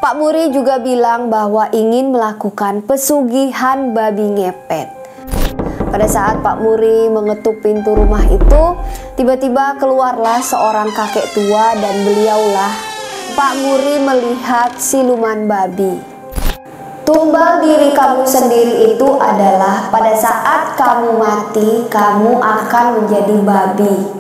Pak Muri juga bilang bahwa ingin melakukan pesugihan babi ngepet. Pada saat Pak Muri mengetuk pintu rumah itu, tiba-tiba keluarlah seorang kakek tua dan beliaulah Pak Muri melihat siluman babi. Tumbal diri kamu sendiri itu adalah pada saat kamu mati, kamu akan menjadi babi.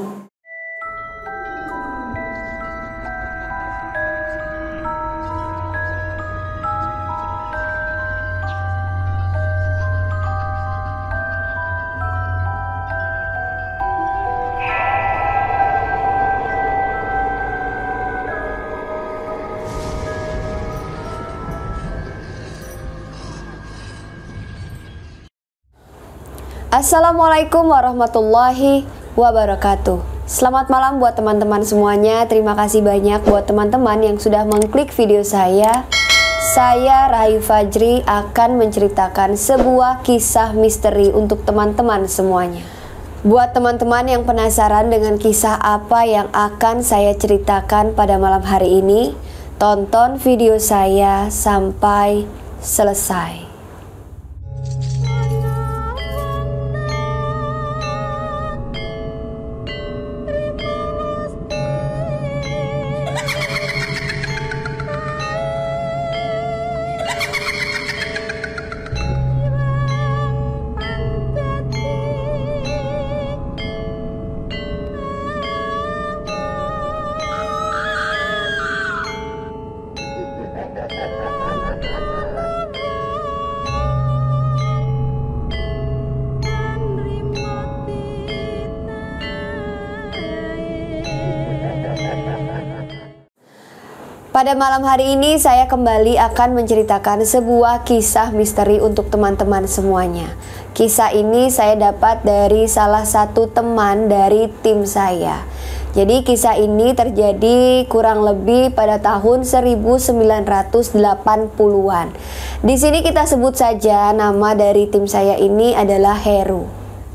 Assalamualaikum warahmatullahi wabarakatuh. Selamat malam buat teman-teman semuanya. Terima kasih banyak buat teman-teman yang sudah mengklik video saya. Saya Rahayu Fajri akan menceritakan sebuah kisah misteri untuk teman-teman semuanya. Buat teman-teman yang penasaran dengan kisah apa yang akan saya ceritakan pada malam hari ini, tonton video saya sampai selesai. Pada malam hari ini saya kembali akan menceritakan sebuah kisah misteri untuk teman-teman semuanya. Kisah ini saya dapat dari salah satu teman dari tim saya. Jadi kisah ini terjadi kurang lebih pada tahun 1980-an. Di sini kita sebut saja nama dari tim saya ini adalah Heru.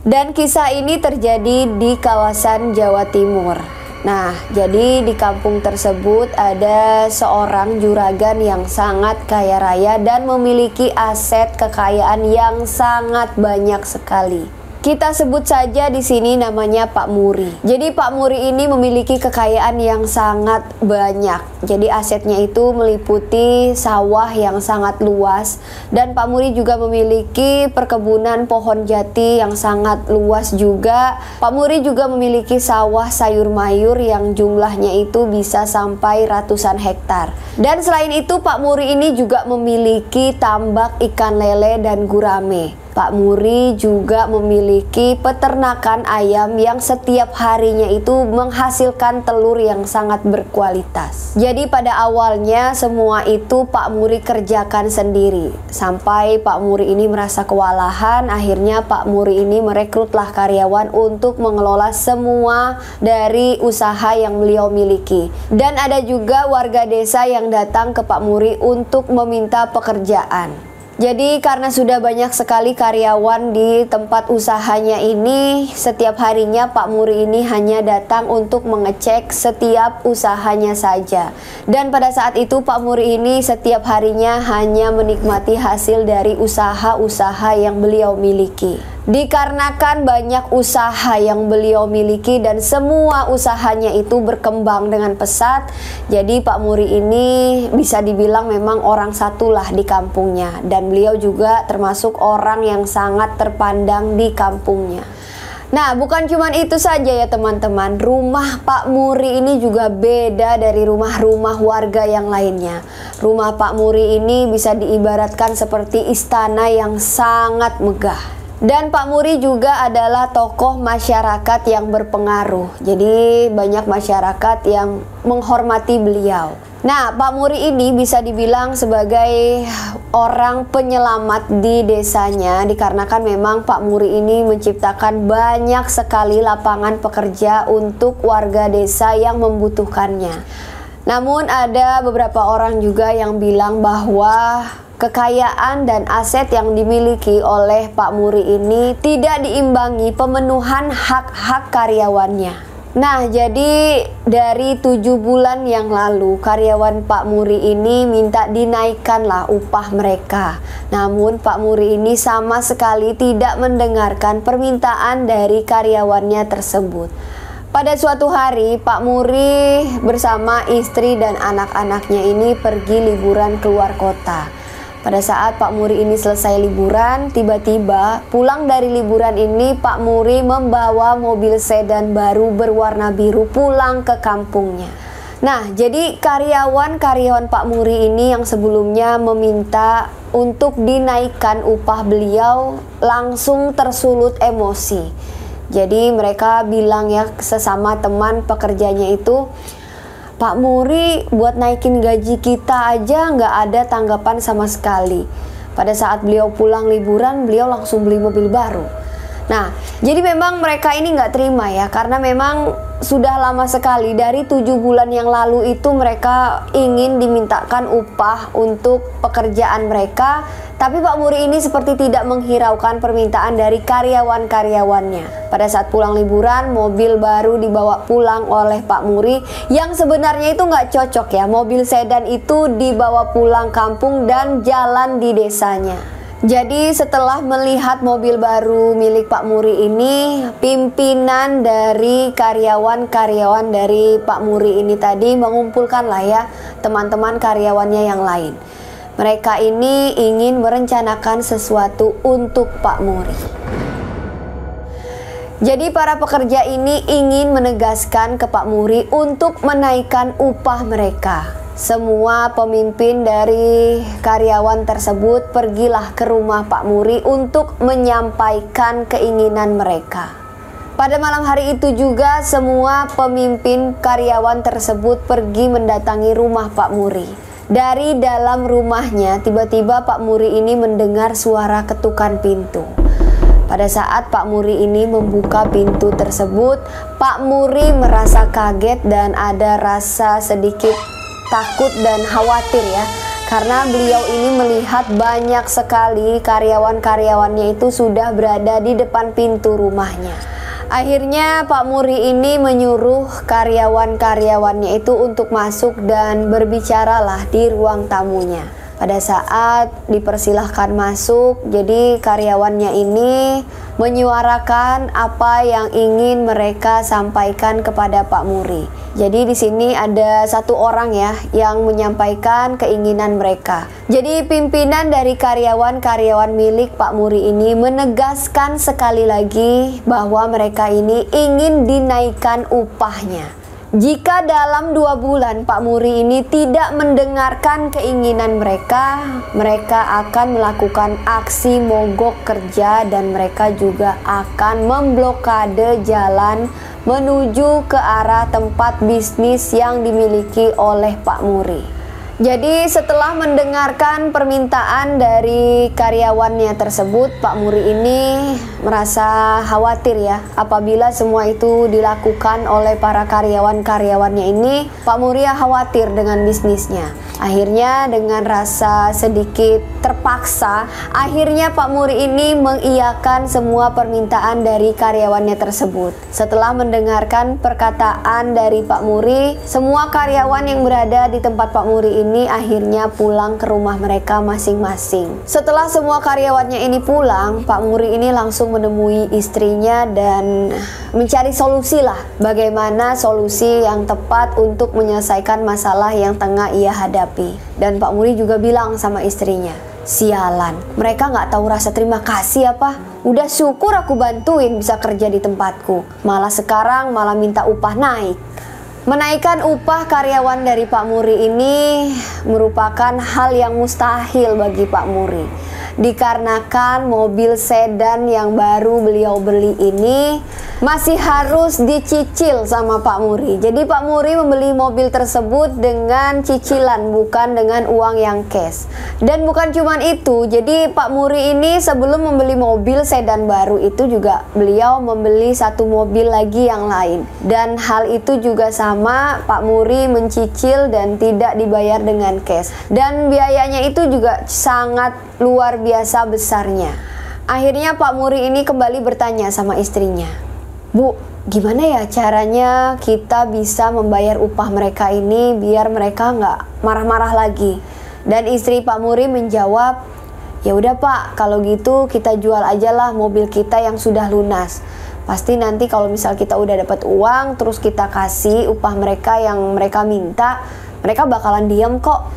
Dan kisah ini terjadi di kawasan Jawa Timur. Nah, jadi di kampung tersebut ada seorang juragan yang sangat kaya raya dan memiliki aset kekayaan yang sangat banyak sekali. Kita sebut saja di sini namanya Pak Muri. Jadi Pak Muri ini memiliki kekayaan yang sangat banyak. Jadi asetnya itu meliputi sawah yang sangat luas, dan Pak Muri juga memiliki perkebunan pohon jati yang sangat luas juga. Pak Muri juga memiliki sawah sayur mayur yang jumlahnya itu bisa sampai ratusan hektar. Dan selain itu Pak Muri ini juga memiliki tambak ikan lele dan gurame. Pak Muri juga memiliki peternakan ayam yang setiap harinya itu menghasilkan telur yang sangat berkualitas. Jadi pada awalnya semua itu Pak Muri kerjakan sendiri. Sampai Pak Muri ini merasa kewalahan, akhirnya Pak Muri ini merekrutlah karyawan untuk mengelola semua dari usaha yang beliau miliki. Dan ada juga warga desa yang datang ke Pak Muri untuk meminta pekerjaan. Jadi karena sudah banyak sekali karyawan di tempat usahanya ini, setiap harinya Pak Muri ini hanya datang untuk mengecek setiap usahanya saja. Dan pada saat itu Pak Muri ini setiap harinya hanya menikmati hasil dari usaha-usaha yang beliau miliki. Dikarenakan banyak usaha yang beliau miliki dan semua usahanya itu berkembang dengan pesat, jadi Pak Muri ini bisa dibilang memang orang satulah di kampungnya, dan beliau juga termasuk orang yang sangat terpandang di kampungnya. Nah, bukan cuma itu saja ya teman-teman, rumah Pak Muri ini juga beda dari rumah-rumah warga yang lainnya. Rumah Pak Muri ini bisa diibaratkan seperti istana yang sangat megah. Dan Pak Muri juga adalah tokoh masyarakat yang berpengaruh. Jadi banyak masyarakat yang menghormati beliau. Nah, Pak Muri ini bisa dibilang sebagai orang penyelamat di desanya, dikarenakan memang Pak Muri ini menciptakan banyak sekali lapangan pekerja untuk warga desa yang membutuhkannya. Namun ada beberapa orang juga yang bilang bahwa kekayaan dan aset yang dimiliki oleh Pak Muri ini tidak diimbangi pemenuhan hak-hak karyawannya. Nah, jadi dari 7 bulan yang lalu karyawan Pak Muri ini minta dinaikkanlah upah mereka. Namun Pak Muri ini sama sekali tidak mendengarkan permintaan dari karyawannya tersebut. Pada suatu hari Pak Muri bersama istri dan anak-anaknya ini pergi liburan keluar kota. Pada saat Pak Muri ini selesai liburan, tiba-tiba pulang dari liburan ini Pak Muri membawa mobil sedan baru berwarna biru pulang ke kampungnya. Nah, jadi karyawan-karyawan Pak Muri ini yang sebelumnya meminta untuk dinaikkan upah beliau langsung tersulut emosi. Jadi mereka bilang ya sesama teman pekerjanya itu, Pak Muri buat naikin gaji kita aja nggak ada tanggapan sama sekali. Pada saat beliau pulang liburan, beliau langsung beli mobil baru. Nah, jadi memang mereka ini nggak terima ya, karena memang sudah lama sekali, dari 7 bulan yang lalu itu mereka ingin dimintakan upah untuk pekerjaan mereka. Tapi Pak Muri ini seperti tidak menghiraukan permintaan dari karyawan-karyawannya. Pada saat pulang liburan, mobil baru dibawa pulang oleh Pak Muri yang sebenarnya itu nggak cocok ya. Mobil sedan itu dibawa pulang kampung dan jalan di desanya. Jadi setelah melihat mobil baru milik Pak Muri ini, pimpinan dari karyawan-karyawan dari Pak Muri ini tadi mengumpulkan lah ya teman-teman karyawannya yang lain. Mereka ini ingin merencanakan sesuatu untuk Pak Muri. Jadi para pekerja ini ingin menegaskan ke Pak Muri untuk menaikkan upah mereka. Semua pemimpin dari karyawan tersebut pergilah ke rumah Pak Muri untuk menyampaikan keinginan mereka. Pada malam hari itu juga semua pemimpin karyawan tersebut pergi mendatangi rumah Pak Muri. Dari dalam rumahnya tiba-tiba Pak Muri ini mendengar suara ketukan pintu. Pada saat Pak Muri ini membuka pintu tersebut, Pak Muri merasa kaget dan ada rasa sedikit takut dan khawatir ya, karena beliau ini melihat banyak sekali karyawan-karyawannya itu sudah berada di depan pintu rumahnya. Akhirnya Pak Muri ini menyuruh karyawan-karyawannya itu untuk masuk dan berbicaralah di ruang tamunya. Pada saat dipersilahkan masuk, jadi karyawannya ini menyuarakan apa yang ingin mereka sampaikan kepada Pak Muri. Jadi di sini ada satu orang ya yang menyampaikan keinginan mereka. Jadi pimpinan dari karyawan-karyawan milik Pak Muri ini menegaskan sekali lagi bahwa mereka ini ingin dinaikkan upahnya. Jika dalam 2 bulan Pak Muri ini tidak mendengarkan keinginan mereka, mereka akan melakukan aksi mogok kerja dan mereka juga akan memblokade jalan menuju ke arah tempat bisnis yang dimiliki oleh Pak Muri. Jadi setelah mendengarkan permintaan dari karyawannya tersebut, Pak Muri ini merasa khawatir ya. Apabila semua itu dilakukan oleh para karyawan-karyawannya ini, Pak Muri khawatir dengan bisnisnya. Akhirnya dengan rasa sedikit terpaksa, akhirnya Pak Muri ini mengiyakan semua permintaan dari karyawannya tersebut. Setelah mendengarkan perkataan dari Pak Muri, semua karyawan yang berada di tempat Pak Muri ini akhirnya pulang ke rumah mereka masing-masing. Setelah semua karyawannya ini pulang, Pak Muri ini langsung menemui istrinya dan mencari solusi lah, bagaimana solusi yang tepat untuk menyelesaikan masalah yang tengah ia hadapi. Dan Pak Muri juga bilang sama istrinya, sialan, mereka nggak tahu rasa terima kasih apa? Udah syukur aku bantuin bisa kerja di tempatku, malah sekarang malah minta upah naik. Menaikkan upah karyawan dari Pak Muri ini merupakan hal yang mustahil bagi Pak Muri. Dikarenakan mobil sedan yang baru beliau beli ini masih harus dicicil sama Pak Muri. Jadi Pak Muri membeli mobil tersebut dengan cicilan, bukan dengan uang yang cash. Dan bukan cuma itu, jadi Pak Muri ini sebelum membeli mobil sedan baru itu juga beliau membeli satu mobil lagi yang lain. Dan hal itu juga sama, Pak Muri mencicil dan tidak dibayar dengan cash. Dan biayanya itu juga sangat luar biasa besarnya. Akhirnya Pak Muri ini kembali bertanya sama istrinya, Bu, gimana ya caranya kita bisa membayar upah mereka ini biar mereka nggak marah-marah lagi? Dan istri Pak Muri menjawab, ya udah Pak, kalau gitu kita jual aja lah mobil kita yang sudah lunas. Pasti nanti kalau misal kita udah dapat uang, terus kita kasih upah mereka yang mereka minta, mereka bakalan diam kok.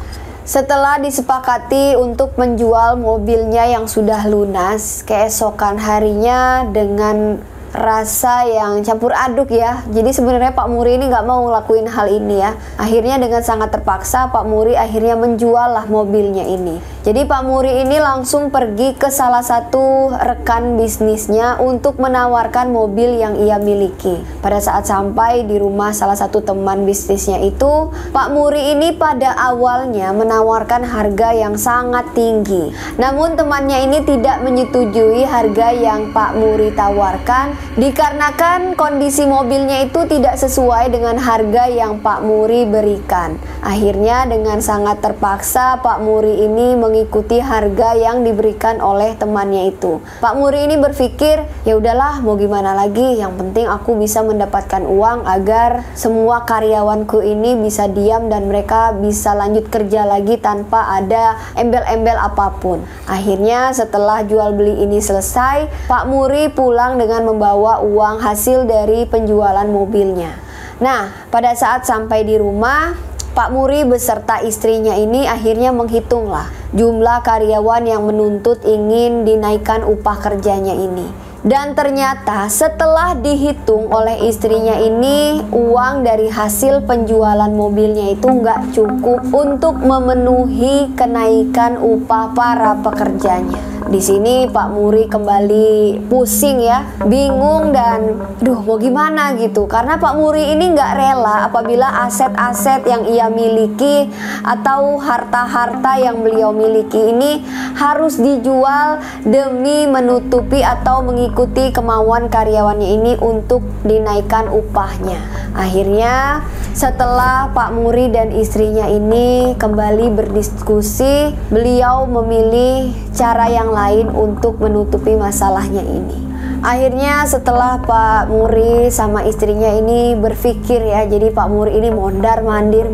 Setelah disepakati untuk menjual mobilnya yang sudah lunas, keesokan harinya dengan rasa yang campur aduk ya. Jadi sebenarnya Pak Muri ini nggak mau ngelakuin hal ini ya. Akhirnya dengan sangat terpaksa Pak Muri akhirnya menjual lah mobilnya ini. Jadi Pak Muri ini langsung pergi ke salah satu rekan bisnisnya untuk menawarkan mobil yang ia miliki. Pada saat sampai di rumah salah satu teman bisnisnya itu, Pak Muri ini pada awalnya menawarkan harga yang sangat tinggi. Namun temannya ini tidak menyetujui harga yang Pak Muri tawarkan dikarenakan kondisi mobilnya itu tidak sesuai dengan harga yang Pak Muri berikan. Akhirnya dengan sangat terpaksa Pak Muri ini mengikuti harga yang diberikan oleh temannya itu. Pak Muri ini berpikir, ya udahlah mau gimana lagi, yang penting aku bisa mendapatkan uang agar semua karyawanku ini bisa diam dan mereka bisa lanjut kerja lagi tanpa ada embel-embel apapun. Akhirnya setelah jual beli ini selesai, Pak Muri pulang dengan membawa uang hasil dari penjualan mobilnya. Nah, pada saat sampai di rumah, Pak Muri beserta istrinya ini akhirnya menghitunglah jumlah karyawan yang menuntut ingin dinaikkan upah kerjanya ini. Dan ternyata setelah dihitung oleh istrinya ini, uang dari hasil penjualan mobilnya itu nggak cukup untuk memenuhi kenaikan upah para pekerjanya. Di sini Pak Muri kembali pusing ya, bingung dan mau gimana gitu. Karena Pak Muri ini nggak rela apabila aset-aset yang ia miliki atau harta-harta yang beliau miliki ini harus dijual demi menutupi atau mengikuti kemauan karyawannya ini untuk dinaikkan upahnya. Akhirnya setelah Pak Muri dan istrinya ini kembali berdiskusi, beliau memilih cara yang lain untuk menutupi masalahnya ini. Akhirnya setelah Pak Muri sama istrinya ini berpikir ya, jadi Pak Muri ini mondar-mandir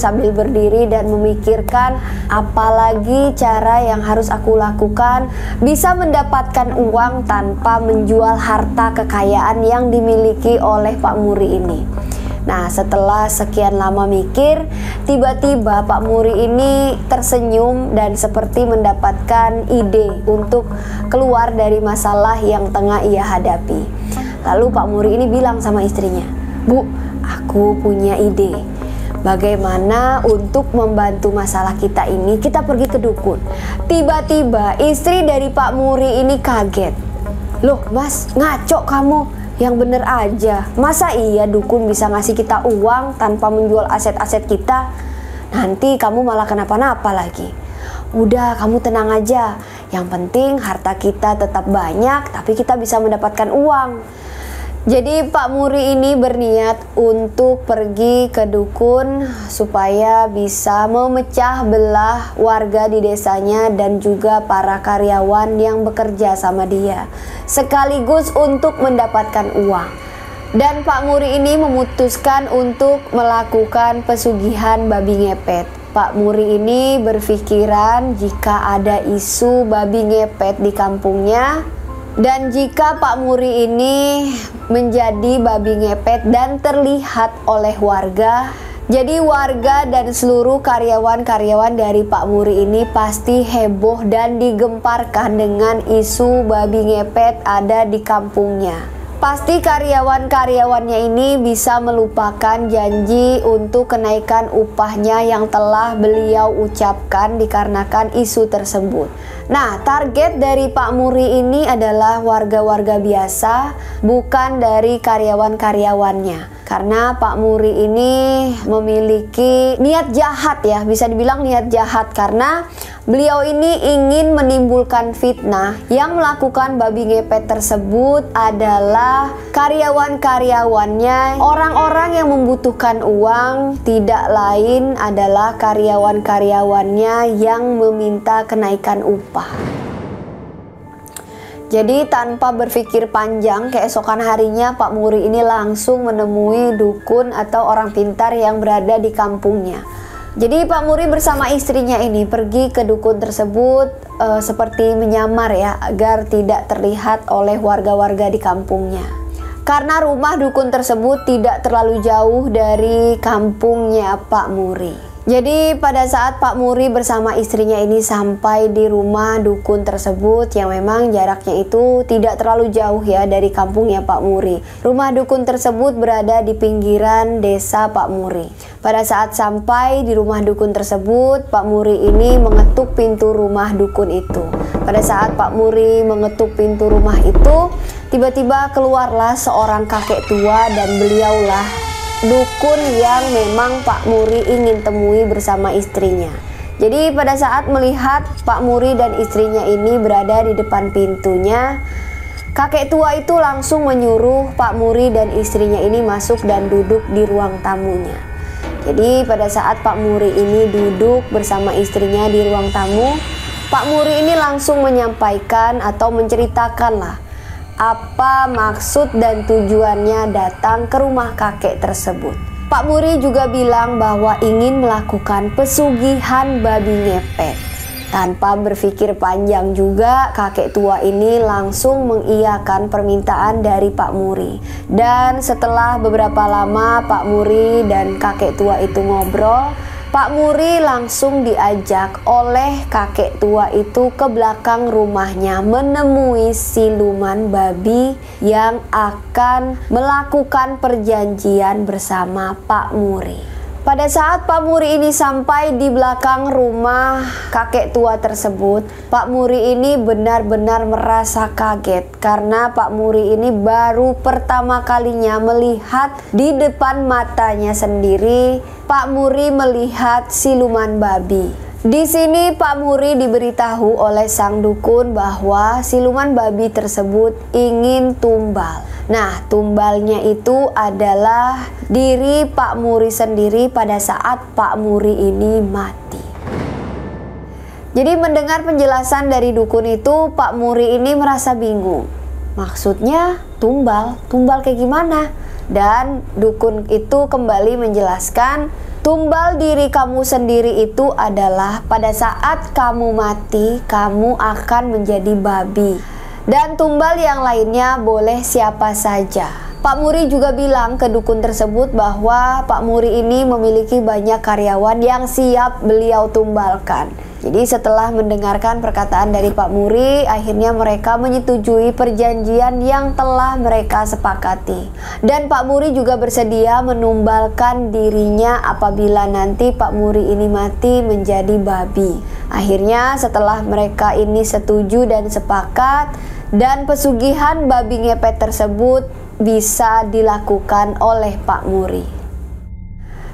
sambil berdiri dan memikirkan apalagi cara yang harus aku lakukan bisa mendapatkan uang tanpa menjual harta kekayaan yang dimiliki oleh Pak Muri ini. Nah, setelah sekian lama mikir, tiba-tiba Pak Muri ini tersenyum dan seperti mendapatkan ide untuk keluar dari masalah yang tengah ia hadapi. Lalu Pak Muri ini bilang sama istrinya, "Bu, aku punya ide. Bagaimana untuk membantu masalah kita ini, kita pergi ke dukun." Tiba-tiba istri dari Pak Muri ini kaget. "Loh Mas, ngaco kamu. Yang bener aja, masa iya dukun bisa ngasih kita uang tanpa menjual aset-aset kita? Nanti kamu malah kenapa-napa lagi. Udah, kamu tenang aja. Yang penting harta kita tetap banyak, tapi kita bisa mendapatkan uang." Jadi Pak Muri ini berniat untuk pergi ke dukun supaya bisa memecah belah warga di desanya dan juga para karyawan yang bekerja sama dia, sekaligus untuk mendapatkan uang. Dan Pak Muri ini memutuskan untuk melakukan pesugihan babi ngepet. Pak Muri ini berpikiran jika ada isu babi ngepet di kampungnya, dan jika Pak Muri ini menjadi babi ngepet dan terlihat oleh warga, jadi warga dan seluruh karyawan-karyawan dari Pak Muri ini pasti heboh dan digemparkan dengan isu babi ngepet ada di kampungnya. Pasti karyawan-karyawannya ini bisa melupakan janji untuk kenaikan upahnya yang telah beliau ucapkan dikarenakan isu tersebut. Nah, target dari Pak Muri ini adalah warga-warga biasa, bukan dari karyawan-karyawannya. Karena Pak Muri ini memiliki niat jahat ya, bisa dibilang niat jahat karena beliau ini ingin menimbulkan fitnah. Yang melakukan babi ngepet tersebut adalah karyawan-karyawannya, orang-orang yang membutuhkan uang, tidak lain adalah karyawan-karyawannya yang meminta kenaikan upah. Jadi tanpa berpikir panjang, keesokan harinya Pak Muri ini langsung menemui dukun atau orang pintar yang berada di kampungnya. Jadi Pak Muri bersama istrinya ini pergi ke dukun tersebut seperti menyamar ya, agar tidak terlihat oleh warga-warga di kampungnya. Karena rumah dukun tersebut tidak terlalu jauh dari kampungnya Pak Muri. Jadi pada saat Pak Muri bersama istrinya ini sampai di rumah dukun tersebut yang memang jaraknya itu tidak terlalu jauh ya dari kampungnya Pak Muri. Rumah dukun tersebut berada di pinggiran desa Pak Muri. Pada saat sampai di rumah dukun tersebut, Pak Muri ini mengetuk pintu rumah dukun itu. Pada saat Pak Muri mengetuk pintu rumah itu, tiba-tiba keluarlah seorang kakek tua dan beliaulah dukun yang memang Pak Muri ingin temui bersama istrinya. Jadi pada saat melihat Pak Muri dan istrinya ini berada di depan pintunya, kakek tua itu langsung menyuruh Pak Muri dan istrinya ini masuk dan duduk di ruang tamunya. Jadi pada saat Pak Muri ini duduk bersama istrinya di ruang tamu, Pak Muri ini langsung menyampaikan atau menceritakan lah apa maksud dan tujuannya datang ke rumah kakek tersebut. Pak Muri juga bilang bahwa ingin melakukan pesugihan babi ngepet. Tanpa berpikir panjang juga, kakek tua ini langsung mengiyakan permintaan dari Pak Muri. Dan setelah beberapa lama Pak Muri dan kakek tua itu ngobrol, Pak Muri langsung diajak oleh kakek tua itu ke belakang rumahnya menemui siluman babi yang akan melakukan perjanjian bersama Pak Muri. Pada saat Pak Muri ini sampai di belakang rumah kakek tua tersebut, Pak Muri ini benar-benar merasa kaget karena Pak Muri ini baru pertama kalinya melihat di depan matanya sendiri Pak Muri melihat siluman babi. Di sini Pak Muri diberitahu oleh sang dukun bahwa siluman babi tersebut ingin tumbal. Nah, tumbalnya itu adalah diri Pak Muri sendiri pada saat Pak Muri ini mati. Jadi mendengar penjelasan dari dukun itu, Pak Muri ini merasa bingung. Maksudnya tumbal kayak gimana? Dan dukun itu kembali menjelaskan, tumbal diri kamu sendiri itu adalah pada saat kamu mati, kamu akan menjadi babi. Dan tumbal yang lainnya boleh siapa saja. Pak Muri juga bilang ke dukun tersebut bahwa Pak Muri ini memiliki banyak karyawan yang siap beliau tumbalkan. Jadi setelah mendengarkan perkataan dari Pak Muri, akhirnya mereka menyetujui perjanjian yang telah mereka sepakati. Dan Pak Muri juga bersedia menumbalkan dirinya apabila nanti Pak Muri ini mati menjadi babi. Akhirnya setelah mereka ini setuju dan sepakat, dan pesugihan babi ngepet tersebut bisa dilakukan oleh Pak Muri.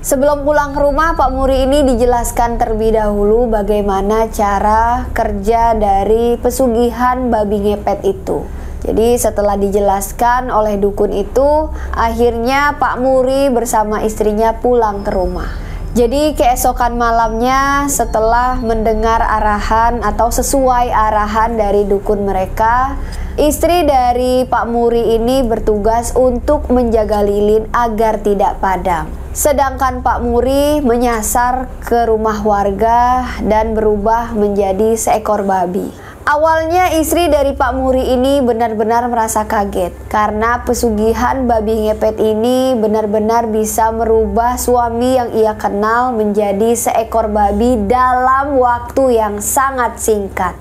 Sebelum pulang ke rumah, Pak Muri ini dijelaskan terlebih dahulu bagaimana cara kerja dari pesugihan babi ngepet itu. Jadi setelah dijelaskan oleh dukun itu, akhirnya Pak Muri bersama istrinya pulang ke rumah. Jadi keesokan malamnya setelah mendengar arahan atau sesuai arahan dari dukun mereka, istri dari Pak Muri ini bertugas untuk menjaga lilin agar tidak padam. Sedangkan Pak Muri menyasar ke rumah warga dan berubah menjadi seekor babi. Awalnya istri dari Pak Muri ini benar-benar merasa kaget karena pesugihan babi ngepet ini benar-benar bisa merubah suami yang ia kenal menjadi seekor babi dalam waktu yang sangat singkat.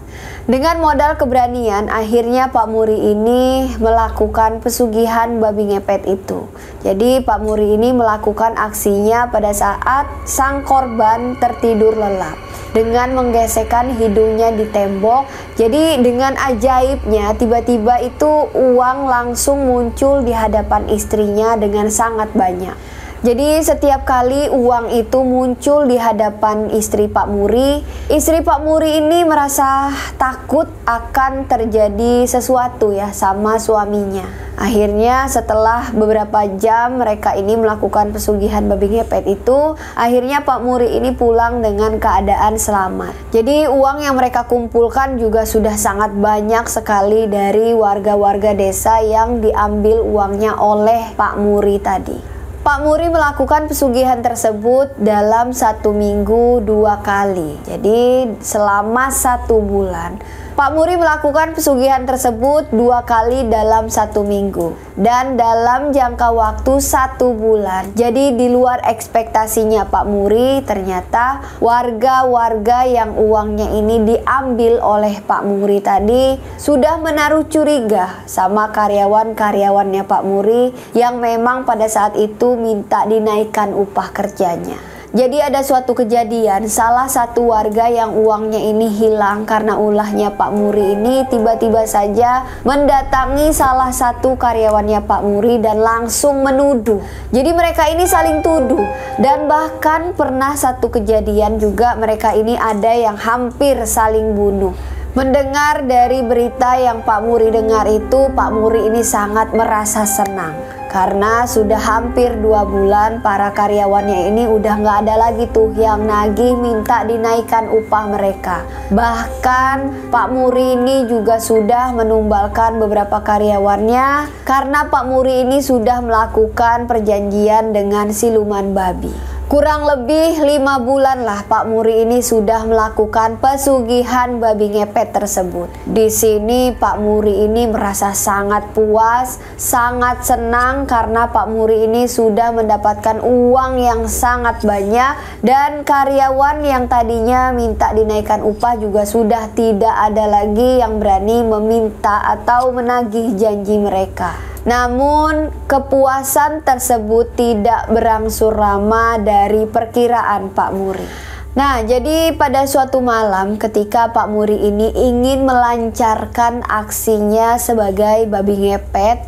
Dengan modal keberanian, akhirnya Pak Muri ini melakukan pesugihan babi ngepet itu. Jadi Pak Muri ini melakukan aksinya pada saat sang korban tertidur lelap dengan menggesekkan hidungnya di tembok. Jadi dengan ajaibnya tiba-tiba itu uang langsung muncul di hadapan istrinya dengan sangat banyak. Jadi setiap kali uang itu muncul di hadapan istri Pak Muri, istri Pak Muri ini merasa takut akan terjadi sesuatu ya sama suaminya. Akhirnya setelah beberapa jam mereka ini melakukan pesugihan babi ngepet itu, akhirnya Pak Muri ini pulang dengan keadaan selamat. Jadi uang yang mereka kumpulkan juga sudah sangat banyak sekali dari warga-warga desa yang diambil uangnya oleh Pak Muri tadi. Pak Muri melakukan pesugihan tersebut dalam 1 minggu 2 kali. Jadi selama 1 bulan Pak Muri melakukan pesugihan tersebut 2 kali dalam 1 minggu dan dalam jangka waktu 1 bulan. Jadi di luar ekspektasinya Pak Muri, ternyata warga-warga yang uangnya ini diambil oleh Pak Muri tadi sudah menaruh curiga sama karyawan-karyawannya Pak Muri yang memang pada saat itu minta dinaikkan upah kerjanya. Jadi ada suatu kejadian, salah satu warga yang uangnya ini hilang karena ulahnya Pak Muri ini tiba-tiba saja mendatangi salah satu karyawannya Pak Muri dan langsung menuduh. Jadi mereka ini saling tuduh dan bahkan pernah satu kejadian juga mereka ini ada yang hampir saling bunuh. Mendengar dari berita yang Pak Muri dengar itu, Pak Muri ini sangat merasa senang. Karena sudah hampir 2 bulan para karyawannya ini udah nggak ada lagi tuh yang nagih minta dinaikkan upah mereka. Bahkan Pak Muri ini juga sudah menumbalkan beberapa karyawannya karena Pak Muri ini sudah melakukan perjanjian dengan siluman babi. Kurang lebih 5 bulan lah Pak Muri ini sudah melakukan pesugihan babi ngepet tersebut. Di sini Pak Muri ini merasa sangat puas, sangat senang karena Pak Muri ini sudah mendapatkan uang yang sangat banyak dan karyawan yang tadinya minta dinaikkan upah juga sudah tidak ada lagi yang berani meminta atau menagih janji mereka. Namun kepuasan tersebut tidak berangsur lama dari perkiraan Pak Muri. Nah, jadi pada suatu malam ketika Pak Muri ini ingin melancarkan aksinya sebagai babi ngepet,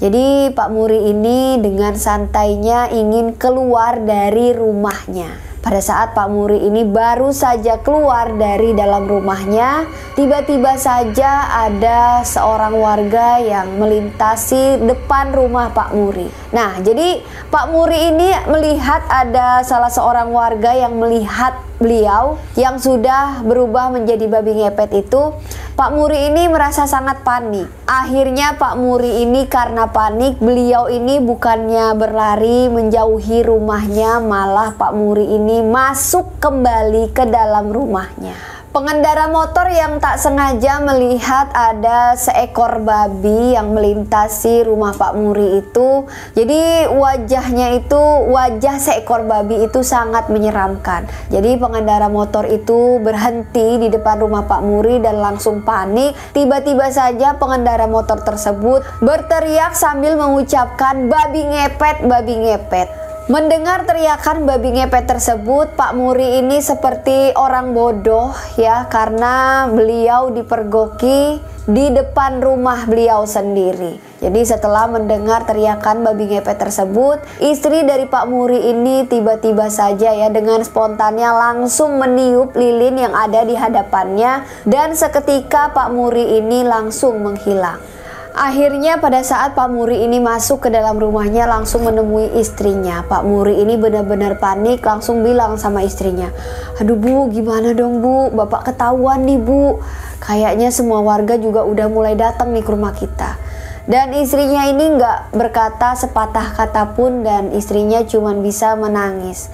jadi Pak Muri ini dengan santainya ingin keluar dari rumahnya. Pada saat Pak Muri ini baru saja keluar dari dalam rumahnya, tiba-tiba saja ada seorang warga yang melintasi depan rumah Pak Muri. Nah, jadi Pak Muri ini melihat ada salah seorang warga yang melihat beliau yang sudah berubah menjadi babi ngepet itu. Pak Muri ini merasa sangat panik. Akhirnya Pak Muri ini karena panik, beliau ini bukannya berlari menjauhi rumahnya, malah Pak Muri ini masuk kembali ke dalam rumahnya. Pengendara motor yang tak sengaja melihat ada seekor babi yang melintasi rumah Pak Muri itu. Jadi wajahnya itu, wajah seekor babi itu sangat menyeramkan. Jadi pengendara motor itu berhenti di depan rumah Pak Muri dan langsung panik. Tiba-tiba saja pengendara motor tersebut berteriak sambil mengucapkan babi ngepet, babi ngepet. Mendengar teriakan babi ngepet tersebut, Pak Muri ini seperti orang bodoh ya, karena beliau dipergoki di depan rumah beliau sendiri. Jadi setelah mendengar teriakan babi ngepet tersebut, istri dari Pak Muri ini tiba-tiba saja ya dengan spontannya langsung meniup lilin yang ada di hadapannya dan seketika Pak Muri ini langsung menghilang. Akhirnya pada saat Pak Muri ini masuk ke dalam rumahnya langsung menemui istrinya. Pak Muri ini benar-benar panik, langsung bilang sama istrinya, "Aduh Bu, gimana dong Bu? Bapak ketahuan nih Bu. Kayaknya semua warga juga udah mulai datang nih ke rumah kita." Dan istrinya ini nggak berkata sepatah kata pun dan istrinya cuma bisa menangis.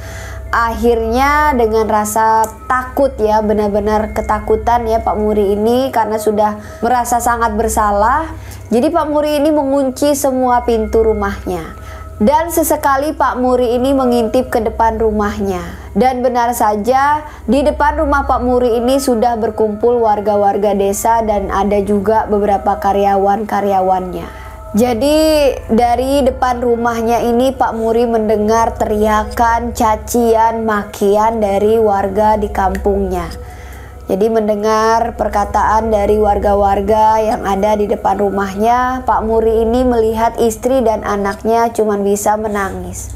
Akhirnya dengan rasa takut ya, benar-benar ketakutan ya Pak Muri ini karena sudah merasa sangat bersalah. Jadi Pak Muri ini mengunci semua pintu rumahnya. Dan sesekali Pak Muri ini mengintip ke depan rumahnya. Dan benar saja di depan rumah Pak Muri ini sudah berkumpul warga-warga desa dan ada juga beberapa karyawan-karyawannya. Jadi dari depan rumahnya ini Pak Muri mendengar teriakan, cacian, makian dari warga di kampungnya. Jadi mendengar perkataan dari warga-warga yang ada di depan rumahnya, Pak Muri ini melihat istri dan anaknya cuma bisa menangis.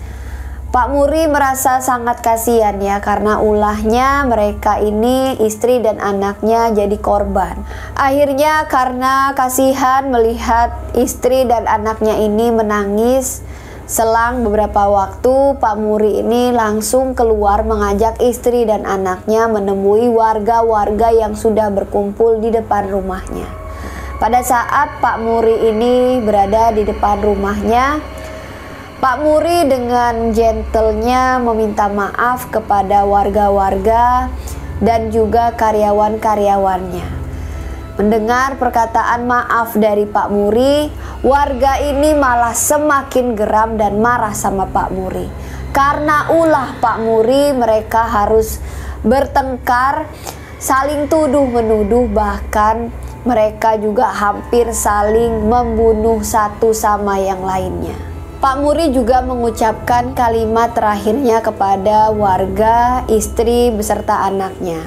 Pak Muri merasa sangat kasihan ya, karena ulahnya mereka ini, istri dan anaknya, jadi korban. Akhirnya karena kasihan melihat istri dan anaknya ini menangis, selang beberapa waktu Pak Muri ini langsung keluar mengajak istri dan anaknya menemui warga-warga yang sudah berkumpul di depan rumahnya. Pada saat Pak Muri ini berada di depan rumahnya, Pak Muri dengan gentlenya meminta maaf kepada warga-warga dan juga karyawan-karyawannya. Mendengar perkataan maaf dari Pak Muri, warga ini malah semakin geram dan marah sama Pak Muri. Karena ulah Pak Muri, mereka harus bertengkar, saling tuduh-menuduh, bahkan mereka juga hampir saling membunuh satu sama yang lainnya. Pak Muri juga mengucapkan kalimat terakhirnya kepada warga, istri beserta anaknya.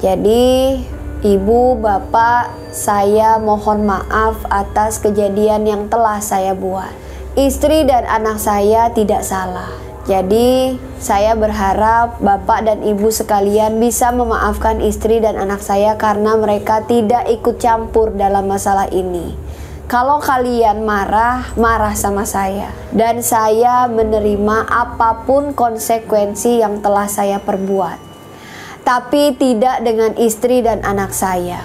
Jadi, Ibu, Bapak, saya mohon maaf atas kejadian yang telah saya buat. Istri dan anak saya tidak salah. Jadi, saya berharap Bapak dan Ibu sekalian bisa memaafkan istri dan anak saya karena mereka tidak ikut campur dalam masalah ini. Kalau kalian marah sama saya, dan saya menerima apapun konsekuensi yang telah saya perbuat, tapi tidak dengan istri dan anak saya.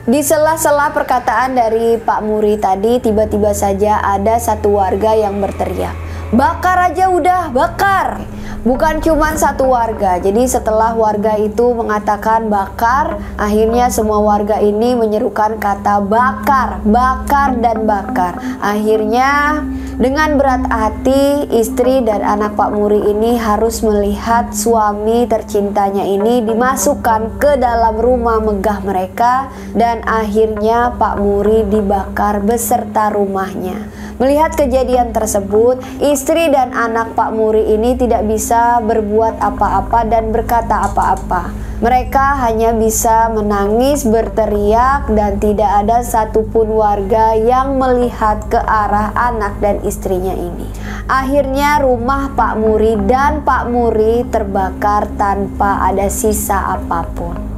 Di sela-sela perkataan dari Pak Muri tadi, tiba-tiba saja ada satu warga yang berteriak, "Bakar aja udah, bakar!" Bukan cuma satu warga. Jadi setelah warga itu mengatakan bakar, akhirnya semua warga ini menyerukan kata bakar, bakar dan bakar. Akhirnya dengan berat hati, istri dan anak Pak Muri ini harus melihat suami tercintanya ini dimasukkan ke dalam rumah megah mereka, dan akhirnya Pak Muri dibakar beserta rumahnya. Melihat kejadian tersebut, istri dan anak Pak Muri ini tidak bisa berbuat apa-apa dan berkata apa-apa. Mereka hanya bisa menangis, berteriak, dan tidak ada satupun warga yang melihat ke arah anak dan istrinya ini. Akhirnya rumah Pak Muri dan Pak Muri terbakar tanpa ada sisa apapun.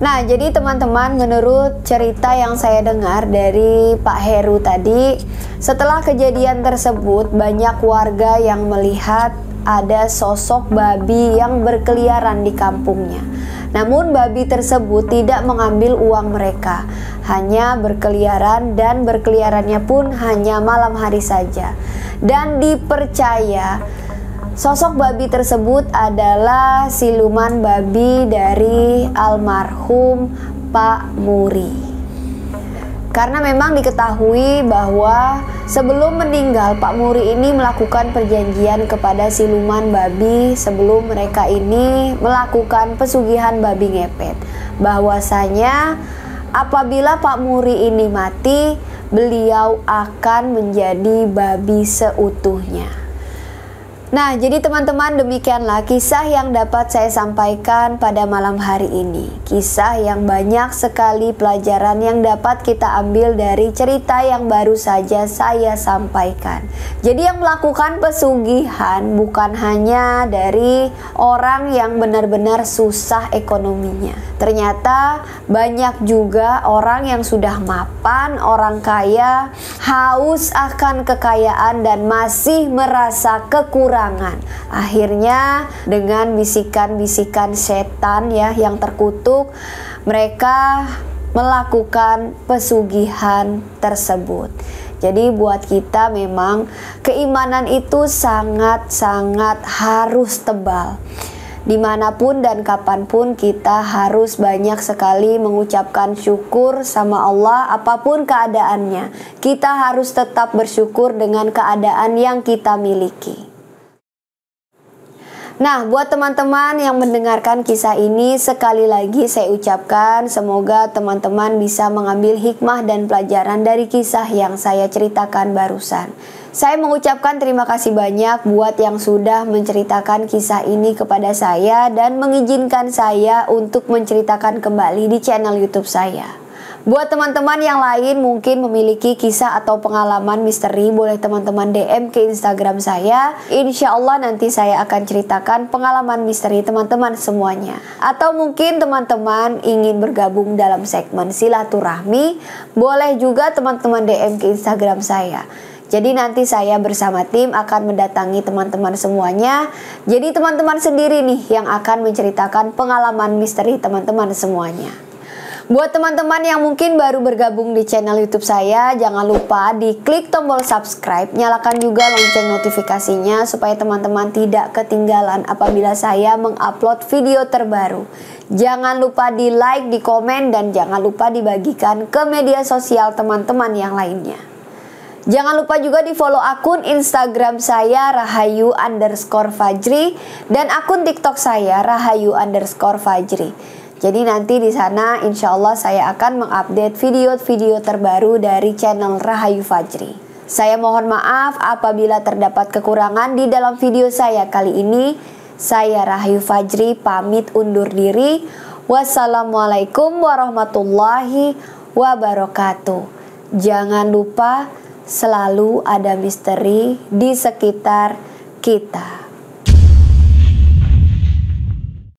Nah, jadi teman-teman, menurut cerita yang saya dengar dari Pak Heru tadi, setelah kejadian tersebut banyak warga yang melihat ada sosok babi yang berkeliaran di kampungnya. Namun babi tersebut tidak mengambil uang mereka, hanya berkeliaran, dan berkeliarannya pun hanya malam hari saja. Dan dipercaya sosok babi tersebut adalah siluman babi dari almarhum Pak Muri. Karena memang diketahui bahwa sebelum meninggal Pak Muri ini melakukan perjanjian kepada siluman babi sebelum mereka ini melakukan pesugihan babi ngepet, bahwasanya apabila Pak Muri ini mati, beliau akan menjadi babi seutuhnya. Nah, jadi teman-teman, demikianlah kisah yang dapat saya sampaikan pada malam hari ini. Kisah yang banyak sekali pelajaran yang dapat kita ambil dari cerita yang baru saja saya sampaikan. Jadi yang melakukan pesugihan bukan hanya dari orang yang benar-benar susah ekonominya. Ternyata banyak juga orang yang sudah mapan, orang kaya, haus akan kekayaan dan masih merasa kekurangan. Akhirnya dengan bisikan-bisikan setan ya yang terkutuk, mereka melakukan pesugihan tersebut. Jadi buat kita memang keimanan itu sangat-sangat harus tebal. Dimanapun dan kapanpun kita harus banyak sekali mengucapkan syukur sama Allah apapun keadaannya. Kita harus tetap bersyukur dengan keadaan yang kita miliki. Nah, buat teman-teman yang mendengarkan kisah ini, sekali lagi saya ucapkan semoga teman-teman bisa mengambil hikmah dan pelajaran dari kisah yang saya ceritakan barusan. Saya mengucapkan terima kasih banyak buat yang sudah menceritakan kisah ini kepada saya dan mengizinkan saya untuk menceritakan kembali di channel YouTube saya. Buat teman-teman yang lain mungkin memiliki kisah atau pengalaman misteri, boleh teman-teman DM ke Instagram saya. Insya Allah nanti saya akan ceritakan pengalaman misteri teman-teman semuanya. Atau mungkin teman-teman ingin bergabung dalam segmen silaturahmi, boleh juga teman-teman DM ke Instagram saya. Jadi nanti saya bersama tim akan mendatangi teman-teman semuanya. Jadi teman-teman sendiri nih yang akan menceritakan pengalaman misteri teman-teman semuanya. Buat teman-teman yang mungkin baru bergabung di channel YouTube saya, jangan lupa diklik tombol subscribe, nyalakan juga lonceng notifikasinya supaya teman-teman tidak ketinggalan apabila saya mengupload video terbaru. Jangan lupa di like, di komen, dan jangan lupa dibagikan ke media sosial teman-teman yang lainnya. Jangan lupa juga di follow akun Instagram saya Rahayu_Fajri dan akun TikTok saya Rahayu_Fajri. Jadi nanti di sana insya Allah saya akan mengupdate video-video terbaru dari channel Rahayu Fajri. Saya mohon maaf apabila terdapat kekurangan di dalam video saya kali ini. Saya Rahayu Fajri pamit undur diri. Wassalamualaikum warahmatullahi wabarakatuh. Jangan lupa selalu ada misteri di sekitar kita.